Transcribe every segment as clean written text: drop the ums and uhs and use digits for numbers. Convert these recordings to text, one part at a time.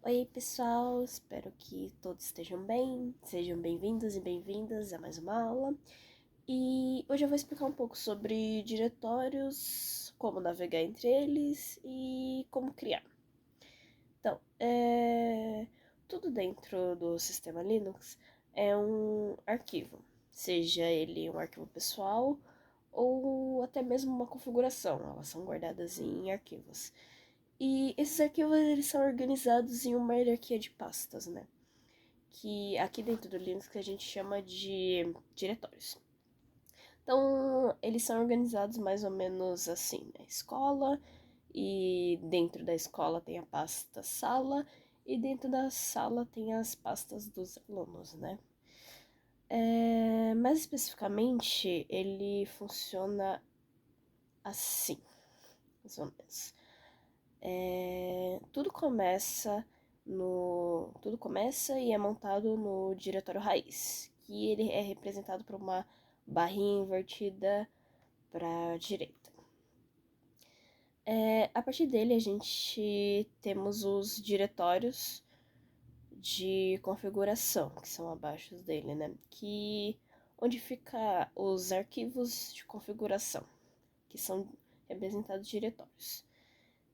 Oi, pessoal, espero que todos estejam bem, sejam bem-vindos e bem-vindas a mais uma aula. E hoje eu vou explicar um pouco sobre diretórios, como navegar entre eles e como criar. Então, tudo dentro do sistema Linux é um arquivo, seja ele um arquivo pessoal ou até mesmo uma configuração, elas são guardadas em arquivos. E esses arquivos eles são organizados em uma hierarquia de pastas, né? Que aqui dentro do Linux que a gente chama de diretórios. Então, eles são organizados mais ou menos assim, né? Escola, e dentro da escola tem a pasta sala, e dentro da sala tem as pastas dos alunos, né? Mais especificamente, ele funciona assim, mais ou menos. Tudo começa e é montado no diretório raiz, que ele é representado por uma barrinha invertida para a direita. A partir dele a gente temos os diretórios de configuração, que são abaixo dele, né? Onde fica os arquivos de configuração, que são representados diretórios.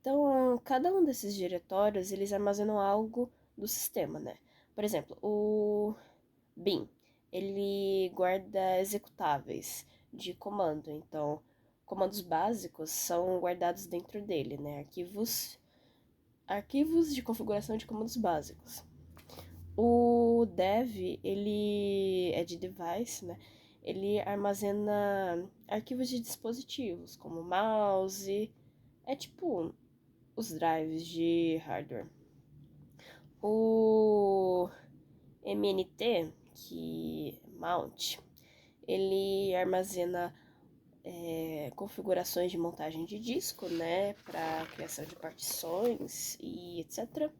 Então, cada um desses diretórios, eles armazenam algo do sistema, né? Por exemplo, o bin, ele guarda executáveis de comando. Então, comandos básicos são guardados dentro dele, né? Arquivos de configuração de comandos básicos. O dev, ele é de device, né? Ele armazena arquivos de dispositivos, como mouse. É tipo os drives de hardware. O MNT, que é mount, ele armazena configurações de montagem de disco, né, para criação de partições e etc.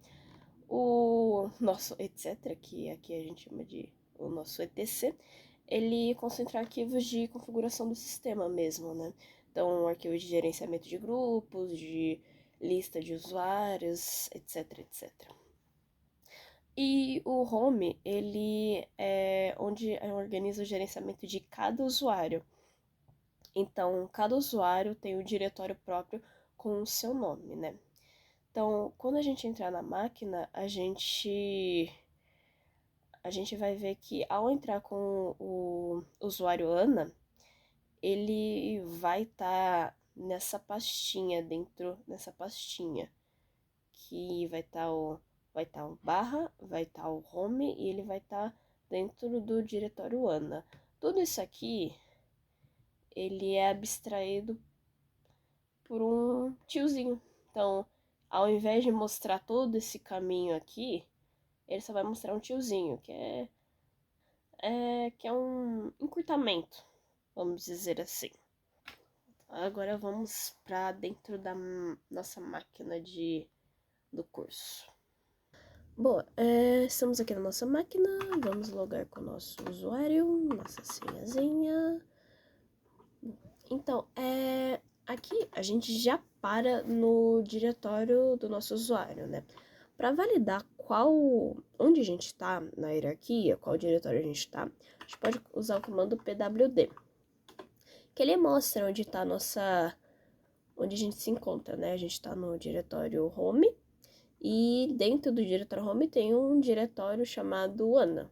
O nosso etc, que aqui a gente chama de o nosso etc, ele concentra arquivos de configuração do sistema mesmo, né? Então, arquivos de gerenciamento de grupos, de lista de usuários, etc, etc. E o home, ele é onde organiza o gerenciamento de cada usuário. Então, cada usuário tem um diretório próprio com o seu nome, né? Então, quando a gente entrar na máquina, a gente vai ver que ao entrar com o usuário Ana, ele vai estar nessa pastinha, nessa pastinha, que vai estar o barra, vai estar o home e ele vai estar dentro do diretório Ana. Tudo isso aqui, ele é abstraído por um tiozinho. Então, ao invés de mostrar todo esse caminho aqui, ele só vai mostrar um tiozinho, que é um encurtamento, vamos dizer assim. Agora vamos para dentro da nossa máquina do curso. Bom, estamos aqui na nossa máquina, vamos logar com o nosso usuário, nossa senhazinha. Então, aqui a gente já para no diretório do nosso usuário, né? Para validar onde a gente está na hierarquia, qual diretório a gente está, a gente pode usar o comando pwd, que ele mostra onde está onde a gente se encontra, né? A gente está no diretório home e dentro do diretório home tem um diretório chamado Ana,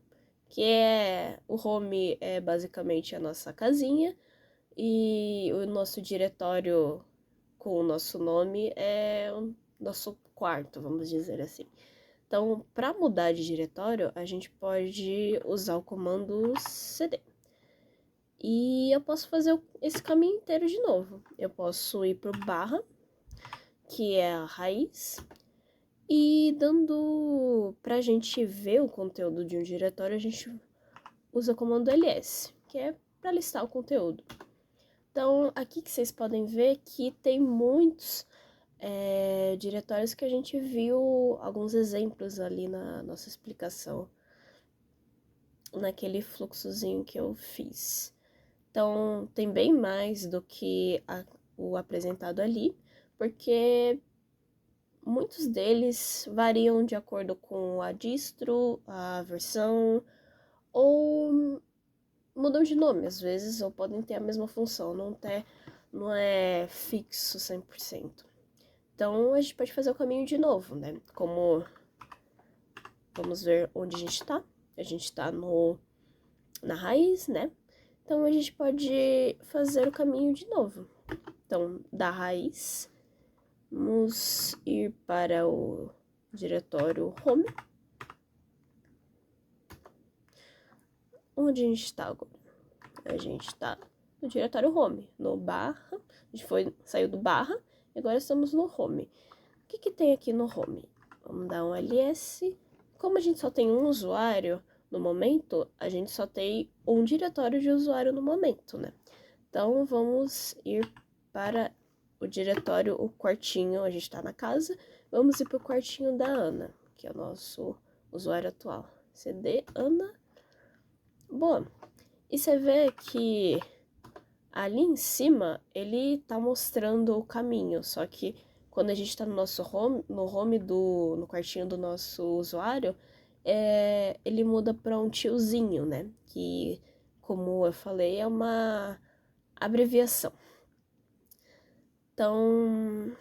o home é basicamente a nossa casinha e o nosso diretório com o nosso nome é o nosso quarto, vamos dizer assim. Então, para mudar de diretório, a gente pode usar o comando cd. E eu posso fazer esse caminho inteiro de novo. Eu posso ir para o barra, que é a raiz, e dando para a gente ver o conteúdo de um diretório, a gente usa o comando ls, que é para listar o conteúdo. Então, aqui que vocês podem ver que tem muitos diretórios que a gente viu alguns exemplos ali na nossa explicação, naquele fluxozinho que eu fiz. Então, tem bem mais do que o apresentado ali, porque muitos deles variam de acordo com a distro, a versão, ou mudam de nome às vezes, ou podem ter a mesma função, não é fixo 100%. Então, a gente pode fazer o caminho de novo, né? Como, vamos ver onde a gente tá. A gente tá na raiz, né? Então, a gente pode fazer o caminho de novo. Então, da raiz, vamos ir para o diretório home. Onde a gente está agora? A gente está no diretório home, no barra. A gente saiu do barra e agora estamos no home. O que tem aqui no home? Vamos dar um ls. Como a gente só tem um usuário no momento, a gente só tem um diretório de usuário no momento, né? Então, vamos ir para o diretório, o quartinho, a gente está na casa. Vamos ir para o quartinho da Ana, que é o nosso usuário atual. cd Ana. Bom, e você vê que ali em cima ele tá mostrando o caminho, só que quando a gente tá no nosso home, no quartinho do nosso usuário, ele muda para um tiozinho, né? Que, como eu falei, é uma abreviação. Então,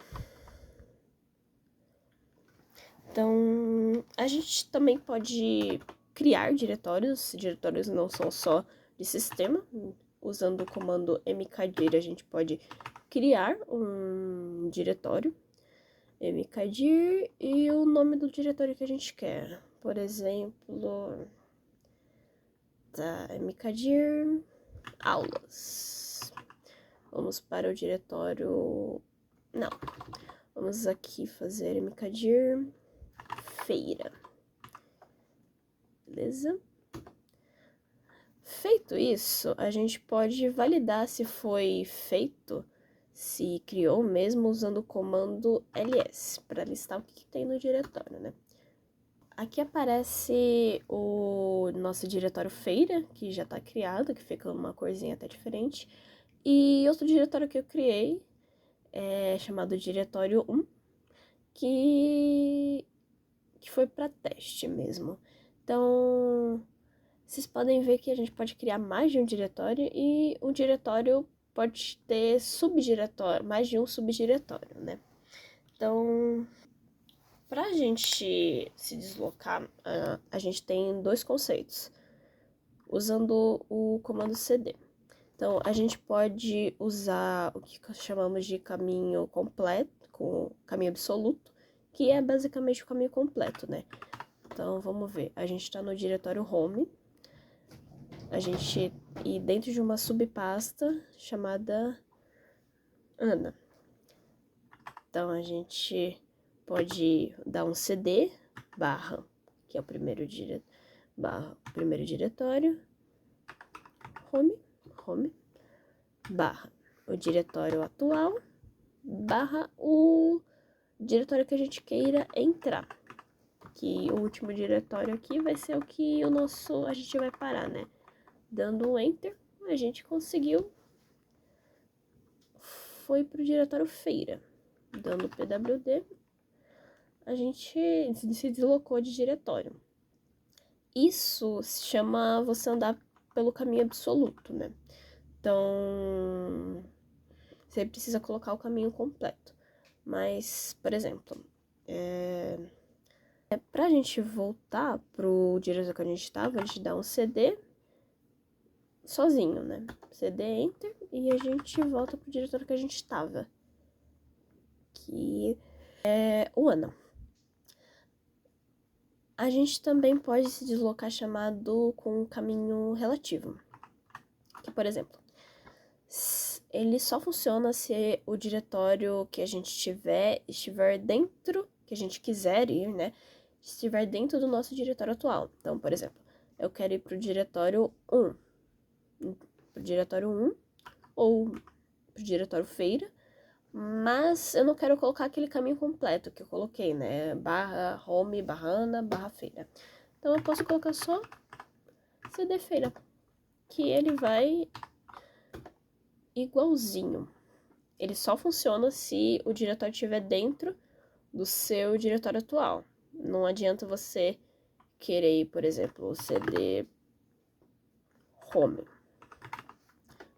a gente também pode criar diretórios. Diretórios não são só de sistema. Usando o comando mkdir, a gente pode criar um diretório. mkdir e o nome do diretório que a gente quer. Por exemplo, mkdir aulas. Vamos para o diretório... Não. Vamos aqui fazer mkdir feira. Beleza? Feito isso, a gente pode validar se foi feito, se criou mesmo usando o comando ls, para listar o que tem no diretório, né? Aqui aparece o nosso diretório feira, que já está criado, que fica uma corzinha até diferente. E outro diretório que eu criei é chamado diretório 1, que foi para teste mesmo. Então, vocês podem ver que a gente pode criar mais de um diretório e o diretório pode ter subdiretório, mais de um subdiretório, né? Então, para a gente se deslocar, a gente tem dois conceitos, usando o comando cd. Então, a gente pode usar o que chamamos de caminho completo, com caminho absoluto, que é basicamente o caminho completo, né? Então, vamos ver. A gente está no diretório home. E dentro de uma subpasta chamada Ana. Então, a gente pode dar um cd barra, que é o primeiro diretório, home, barra o diretório atual, barra o diretório que a gente queira entrar. Que o último diretório aqui vai ser o que a gente vai parar, né? Dando um enter, a gente conseguiu, foi pro diretório feira. Dando pwd, a gente se deslocou de diretório. Isso se chama você andar pelo caminho absoluto, né? Então, você precisa colocar o caminho completo. Mas, por exemplo, pra gente voltar pro diretório que a gente estava, a gente dá um cd sozinho, né? cd enter e a gente volta pro diretório que a gente estava, que é o Ana. A gente também pode se deslocar chamado com caminho relativo, que, por exemplo, ele só funciona se o diretório que a gente estiver dentro, que a gente quiser ir, né, estiver dentro do nosso diretório atual. Então, por exemplo, eu quero ir pro diretório 1, ou pro diretório feira, mas eu não quero colocar aquele caminho completo que eu coloquei, né? Barra home, barra Ana, barra feira. Então eu posso colocar só cd feira, que ele vai igualzinho. Ele só funciona se o diretório estiver dentro do seu diretório atual. Não adianta você querer ir, por exemplo, o CD home,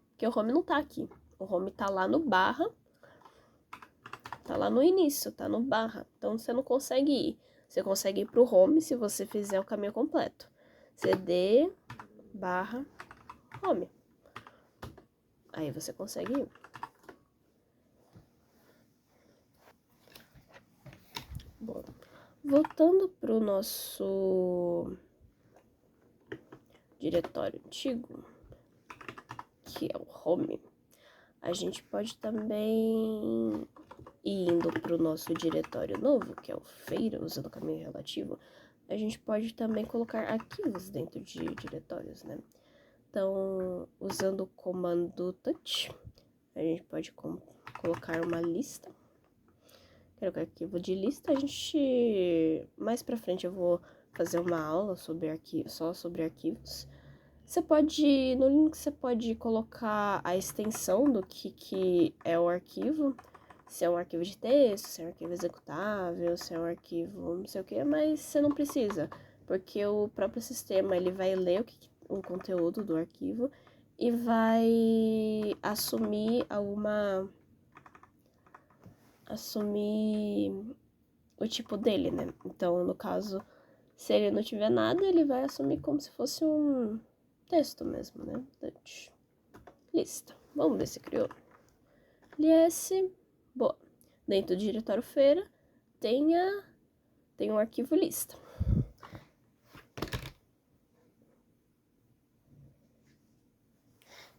porque o home não tá aqui. O home tá lá no barra, tá lá no início, tá no barra. Então você não consegue ir. Você consegue ir pro home se você fizer o caminho completo. CD barra home. Aí você consegue ir. Bom, voltando pro nosso diretório antigo, que é o home, a gente pode também ir indo pro nosso diretório novo, que é o feira, usando o caminho relativo. A gente pode também colocar arquivos dentro de diretórios, né? Então, usando o comando touch, a gente pode colocar uma lista. Quero que arquivo de lista, mais pra frente eu vou fazer uma aula sobre arquivos, só sobre arquivos. Você pode, no Linux você pode colocar a extensão do que é o arquivo, se é um arquivo de texto, se é um arquivo executável, se é um arquivo não sei o que, mas você não precisa, porque o próprio sistema ele vai ler o conteúdo do arquivo e vai assumir o tipo dele, né? Então, no caso, se ele não tiver nada, ele vai assumir como se fosse um texto mesmo, né? Lista. Vamos ver se criou. ls. Boa. Dentro do diretório feira tem um arquivo lista.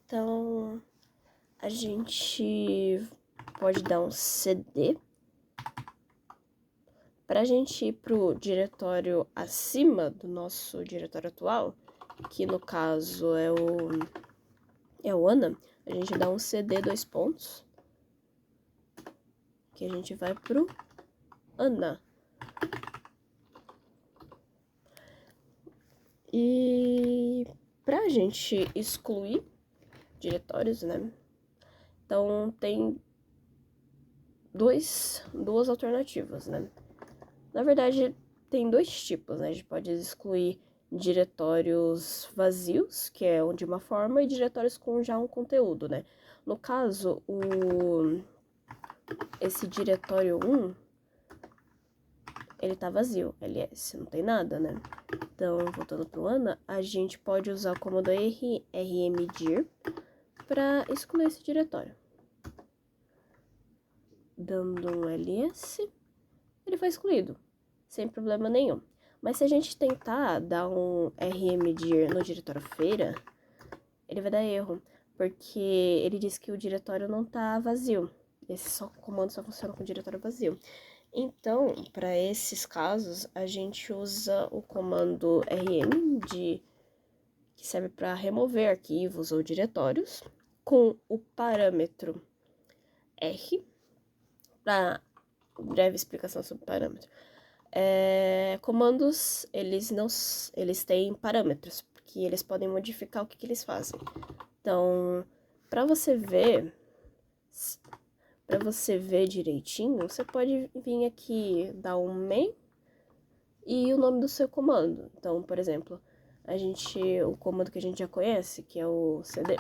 Então, a gente pode dar um CD para a gente ir pro diretório acima do nosso diretório atual, que no caso é o ANA. A gente dá um CD 2 pontos, que a gente vai pro ANA. E pra gente excluir diretórios, né? Então tem duas alternativas, né? Na verdade, tem dois tipos, né? A gente pode excluir diretórios vazios, que é de uma forma, e diretórios com já um conteúdo, né? No caso, esse diretório 1, ele tá vazio, ls, não tem nada, né? Então, voltando pro ANA, a gente pode usar o comando rmdir para excluir esse diretório. Dando um ls, ele foi excluído, sem problema nenhum. Mas se a gente tentar dar um rmdir no diretório feira, ele vai dar erro, porque ele diz que o diretório não tá vazio. Esse comando só funciona com o diretório vazio. Então, para esses casos, a gente usa o comando rm, que serve para remover arquivos ou diretórios, com o parâmetro R, para breve explicação sobre parâmetro. Comandos, eles têm parâmetros, porque eles podem modificar o que eles fazem. Então, para você ver direitinho, você pode vir aqui, dar um main e o nome do seu comando. Então, por exemplo, o comando que a gente já conhece, que é o cd,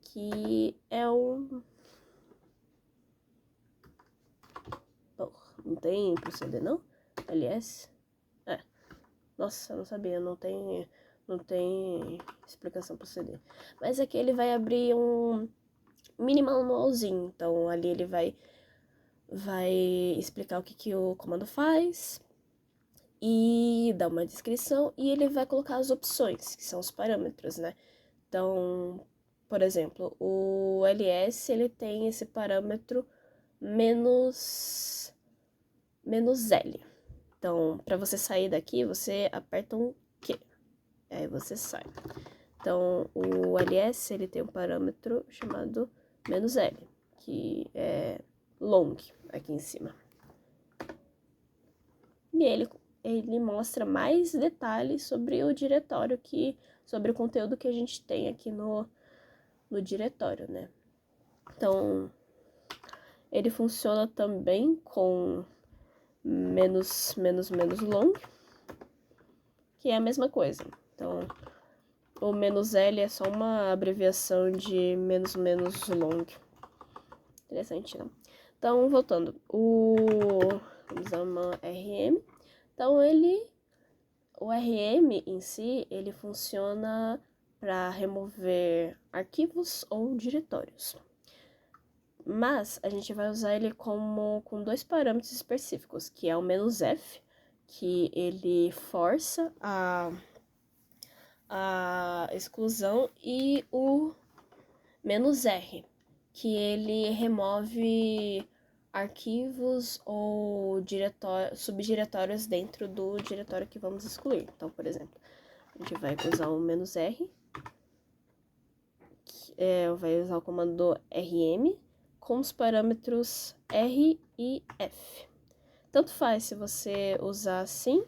que é o... Não tem pro cd, não? ls? Nossa, eu não sabia, não tem explicação pro cd. Mas aqui ele vai abrir um mini manualzinho, então ali ele vai explicar o que o comando faz e dar uma descrição, e ele vai colocar as opções, que são os parâmetros, né? Então, por exemplo, o ls, ele tem esse parâmetro menos L. Então, para você sair daqui, você aperta um Q, aí você sai. Então, o ls, ele tem um parâmetro chamado "-l", que é long, aqui em cima. E ele mostra mais detalhes sobre o diretório, sobre o conteúdo que a gente tem aqui no diretório, né? Então, ele funciona também com menos long, que é a mesma coisa. Então, o "-l" é só uma abreviação de menos long. Interessante, né? Então, voltando. Vamos usar uma RM. Então, o RM em si, ele funciona para remover arquivos ou diretórios. Mas a gente vai usar ele com dois parâmetros específicos, que é o "-f", que ele força a exclusão, e o "-r", que ele remove arquivos ou subdiretórios dentro do diretório que vamos excluir. Então, por exemplo, a gente vai usar o "-r", vai usar o comando rm com os parâmetros R e F. Tanto faz se você usar assim,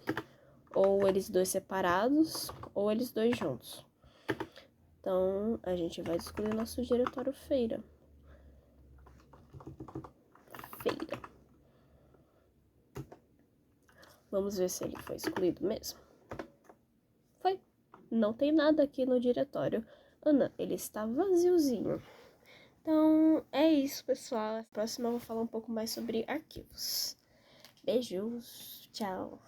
ou eles dois separados, ou eles dois juntos. Então, a gente vai excluir nosso diretório feira. Vamos ver se ele foi excluído mesmo. Foi. Não tem nada aqui no diretório. Ana, ele está vaziozinho. Então, é isso, pessoal. Na próxima eu vou falar um pouco mais sobre arquivos. Beijos. Tchau.